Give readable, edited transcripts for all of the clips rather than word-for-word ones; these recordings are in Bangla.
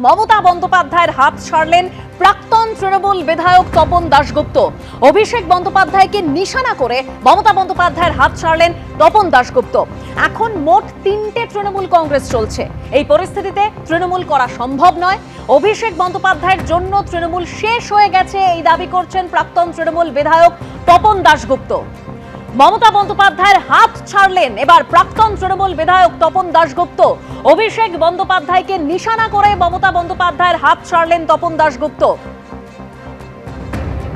মমতা বন্দ্যোপাধ্যায়ের হাত ছাড়লেন প্রাক্তন তৃণমূল বিধায়ক তপন দাশগুপ্ত। অভিষেক বন্দ্যোপাধ্যায়কে নিশানা করে মমতা বন্দ্যোপাধ্যায়ের হাত ছাড়লেন তপন দাশগুপ্ত। এখন মোট 3টে তৃণমূল কংগ্রেস চলছে। এই পরিস্থিতিতে তৃণমূল করা সম্ভব নয়। অভিষেক বন্দ্যোপাধ্যায়ের জন্য তৃণমূল শেষ হয়ে গেছে, এই দাবি করছেন প্রাক্তন তৃণমূল বিধায়ক তপন দাশগুপ্ত। মমতা বন্দ্যোপাধ্যায়ের হাত ছাড়লেন এবার প্রাক্তন তৃণমূল বিধায়ক তপন দাশগুপ্ত। অভিষেক বন্দ্যোপাধ্যায়কে নিশানা করে মমতা বন্দ্যোপাধ্যায়ের হাত ছাড়লেন তপন দাশগুপ্ত।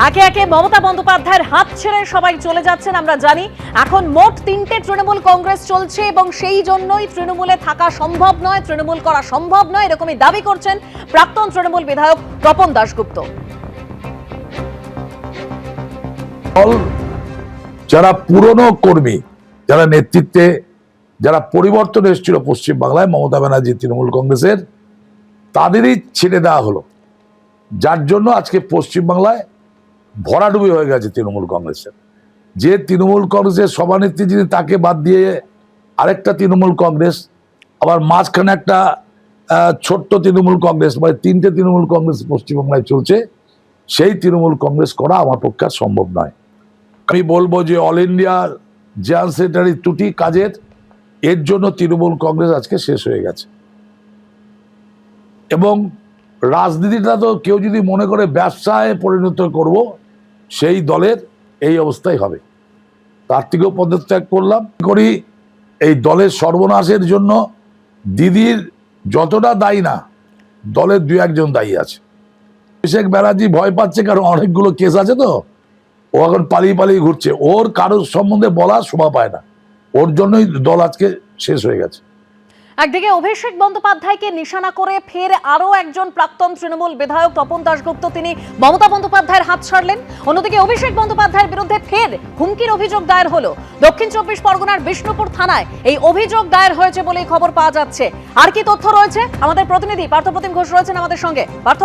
একে একে মমতা বন্দ্যোপাধ্যায়ের হাত ছেড়ে সবাই চলে যাচ্ছেন। আমরা জানি এখন মোট 3টে তৃণমূল কংগ্রেস চলছে এবং সেই জন্যই তৃণমূলে থাকা সম্ভব নয়, তৃণমূল করা সম্ভব নয়, এরকমই দাবি করছেন প্রাক্তন তৃণমূল বিধায়ক তপন দাশগুপ্ত। যারা পুরনো কর্মী, যারা নেতৃত্বে যারা পরিবর্তন এসেছিল পশ্চিমবাংলায় মমতা ব্যানার্জি তৃণমূল কংগ্রেসের, তাদেরই ছেড়ে দেওয়া হলো, যার জন্য আজকে পশ্চিমবাংলায় ভরাডুবি হয়ে গেছে তৃণমূল কংগ্রেসের। যে তৃণমূল কংগ্রেসের সভানেত্রী যিনি, তাকে বাদ দিয়ে আরেকটা তৃণমূল কংগ্রেস, আবার মাঝখানে একটা ছোট্ট তৃণমূল কংগ্রেস, মানে 3টে তৃণমূল কংগ্রেস পশ্চিমবাংলায় চলছে। সেই তৃণমূল কংগ্রেস করা আমার পক্ষে সম্ভব নয়। আমি বলবো যে অল ইন্ডিয়ার জেনারেল সেক্রেটারি ত্রুটি কাজের, এর জন্য তৃণমূল কংগ্রেস আজকে শেষ হয়ে গেছে। এবং রাজনীতিটা তো কেউ যদি মনে করে ব্যবসায় পরিণত করব, সেই দলের এই অবস্থাই হবে। তার থেকেও পদত্যাগ করলাম করি। এই দলের সর্বনাশের জন্য দিদির যতটা দায়ী না, দলের 2-1 জন দায়ী আছে। অভিষেক ব্যানার্জি ভয় পাচ্ছে, কারণ অনেকগুলো কেস আছে, তো ও এখন পালিয়ে পালিয়ে ঘুরছে। ওর কারোর সম্বন্ধে বলার শোভা পায় না, ওর জন্যই দল আজকে শেষ হয়ে গেছে। একদিকে অভিষেক বন্দ্যোপাধ্যায়কে নিশানা করে ফের আরো একজন প্রাক্তন তৃণমূল বিধায়ক তপন দাশগুপ্ত, তিনি মমতা বন্দ্যোপাধ্যায়ের হাত ছাড়লেন। অন্যদিকে অভিষেক বন্দ্যোপাধ্যায়ের বিরুদ্ধে ফের হুমকির অভিযোগ দায়ের হলো। দক্ষিণ 24 পরগনার বিষ্ণুপুর থানায় এই অভিযোগ দায়ের হয়েছে বলেই খবর পাওয়া যাচ্ছে। আর কি তথ্য রয়েছে, আমাদের প্রতিনিধি পার্থপ্রতিম ঘোষ রয়েছেন আমাদের সঙ্গে। পার্থ,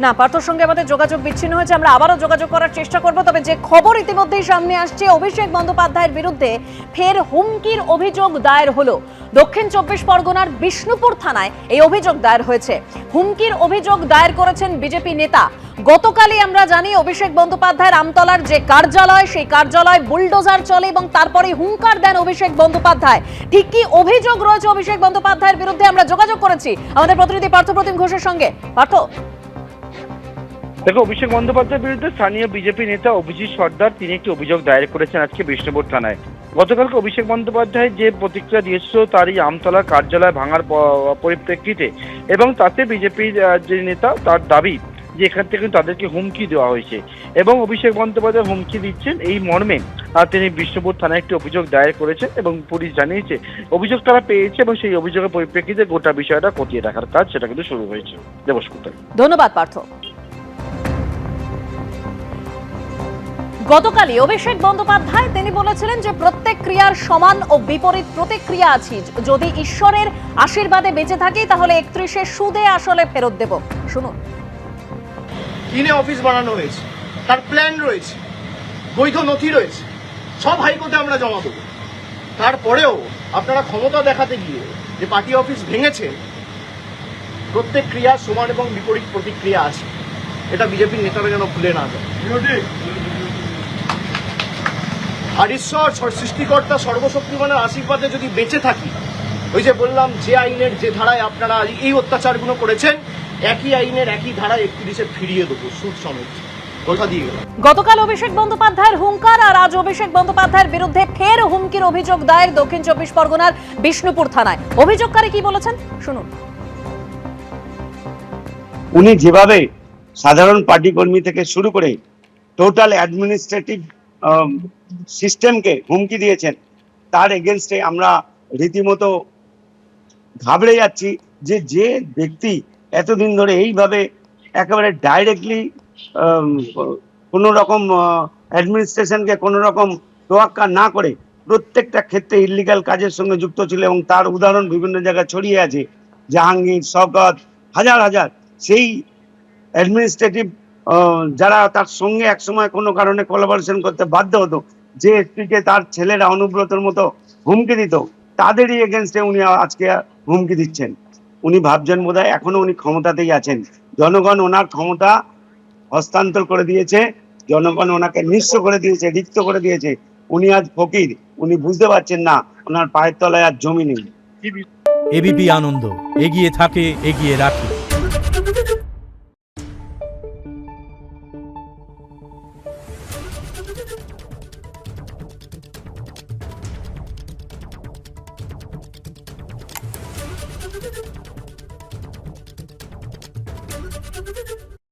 না পার্থর সঙ্গে আমাদের যোগাযোগ বিচ্ছিন্ন হয়েছে, আমরা আবারও যোগাযোগ করার চেষ্টা করব। তবে যে খবর ইতিমধ্যেই সামনে আসছে, অভিষেক বন্দ্যোপাধ্যায়ের বিরুদ্ধে ফের হুমকির অভিযোগ দায়ের হলো। দক্ষিণ 24 পরগনার বিষ্ণুপুর থানায় এই অভিযোগ দায়ের হয়েছে। হুমকির অভিযোগ দায়ের করেছেন বিজেপি নেতা। গতকালই আমরা জানি অভিষেক বন্দ্যোপাধ্যায়ের আমতলার যে কার্যালয়, সেই কার্যালয় বুলডোজার চলে এবং তারপরে হুঙ্কার দেন অভিষেক বন্দ্যোপাধ্যায়। ঠিক কি অভিযোগ রয়েছে অভিষেক বন্দ্যোপাধ্যায়ের বিরুদ্ধে, আমরা যোগাযোগ করেছি আমাদের প্রতিনিধি পার্থপ্রতিম ঘোষের সঙ্গে। পার্থ, দেখো, অভিষেক বন্দ্যোপাধ্যায়ের বিরুদ্ধে স্থানীয় বিজেপি নেতা অভিজিৎ সর্দার তিনি একটি অভিযোগ দায়ের করেছেন আজকে বিষ্ণুপুর থানায়। গতকালকে অভিষেক বন্দ্যোপাধ্যায় যে প্রতিক্রিয়া দিয়েছিল তারই আমতলা কার্যালয় ভাঙার পরিপ্রেক্ষিতে, এবং তাতে বিজেপির যে নেতা তার দাবি যে এখান থেকে তাদেরকে হুমকি দেওয়া হয়েছে এবং অভিষেক বন্দ্যোপাধ্যায় হুমকি দিচ্ছেন, এই মর্মে তিনি বিষ্ণুপুর থানায় একটি অভিযোগ দায়ের করেছেন এবং পুলিশ জানিয়েছে অভিযোগ তারা পেয়েছে এবং সেই অভিযোগের পরিপ্রেক্ষিতে গোটা বিষয়টা খতিয়ে দেখার কাজ সেটা কিন্তু শুরু হয়েছে। দেবস্কুতা, ধন্যবাদ পার্থ। গতকালই অভিষেক বন্দ্যোপাধ্যায় তিনি বলেছিলেন যে প্রত্যেক ক্রিয়ার সমান ও বিপরীত প্রতিক্রিয়া আছে। যদি ঈশ্বরের আশীর্বাদে বেঁচে থাকি তাহলে 31-এ সুদে আসলে ফেরত দেব। শুনুন। কিনে অফিস বানানো হয়েছে, তার প্ল্যান রয়েছে, বৈধ নথি রয়েছে, সব হাইকোর্টে আমরা জমা দেবো। তারপরেও আপনারা ক্ষমতা দেখাতে গিয়ে যে পার্টি অফিস ভেঙেছে, প্রত্যেক ক্রিয়ার সমান এবং বিপরীত প্রতিক্রিয়া আছে, এটা বিজেপির নেতারা যেন ভুলে না যায়। আর ঈশ্বর সৃষ্টিকর্তা সর্বশক্তিমানের আশীর্বাদে যদি বেঁচে থাকি, ওই যে বললাম যে আইনের যে ধারায় আপনারা এই অত্যাচারগুলো করেছেন, একই আইনের একই ধারায় 31-এ ফিরিয়ে দেবো, সুদ সমেত, কথা দিয়ে গেলাম। গতকাল অভিষেক বন্দ্যোপাধ্যায়ের হুঙ্কার, আর আজ অভিষেক বন্দ্যোপাধ্যায়ের বিরুদ্ধে ফের হুমকির অভিযোগ দায়ের দক্ষিণ 24 পরগনার বিষ্ণুপুর থানায়। অভিযোগকারী কি বলেছেন শুনুন। উনি যেভাবে সাধারণ পার্টি কর্মী থেকে শুরু করে টোটাল অ্যাডমিনিস্ট্রেটিভ সিস্টেমকে হুমকি দিয়েছেন, তার এগেনস্টে আমরা রীতিমতো ঘাবড়ে যাচ্ছি যে যে ব্যক্তি এতদিন ধরে এইভাবে একেবারে ডাইরেক্টলি কোনো রকম অ্যাডমিনিস্ট্রেশনকে কোনো রকম তোয়াক্কা না করে প্রত্যেকটা ক্ষেত্রে ইল্লিগাল কাজের সঙ্গে যুক্ত ছিল, এবং তার উদাহরণ বিভিন্ন জায়গায় ছড়িয়ে আছে, জাহাঙ্গীর, শওকত, হাজার হাজার সেই অ্যাডমিনিস্ট্রেটিভ যারা তার সঙ্গে একসময় কোনো কারণে কোলাবোরেশন করতে বাধ্য হতো, যে এসপিকে তার ছেলেরা অনুব্রতর মতো হুমকি দিত, তাদেরই এগেনস্টে উনি আজকে হুমকি দিচ্ছেন। উনি ভাবছেন বোধহয় এখনো উনি ক্ষমতাতেই আছেন। জনগণ ওনার ক্ষমতা হস্তান্তর করে দিয়েছে, জনগণ ওনাকে নিঃস্ব করে দিয়েছে, রিক্ত করে দিয়েছে। উনি আজ ফকির, উনি বুঝতে পারছেন না ওনার পায়ের তলায় আর জমি নেই। এবিপি আনন্দ, এগিয়ে থাকে, এগিয়ে রাখে।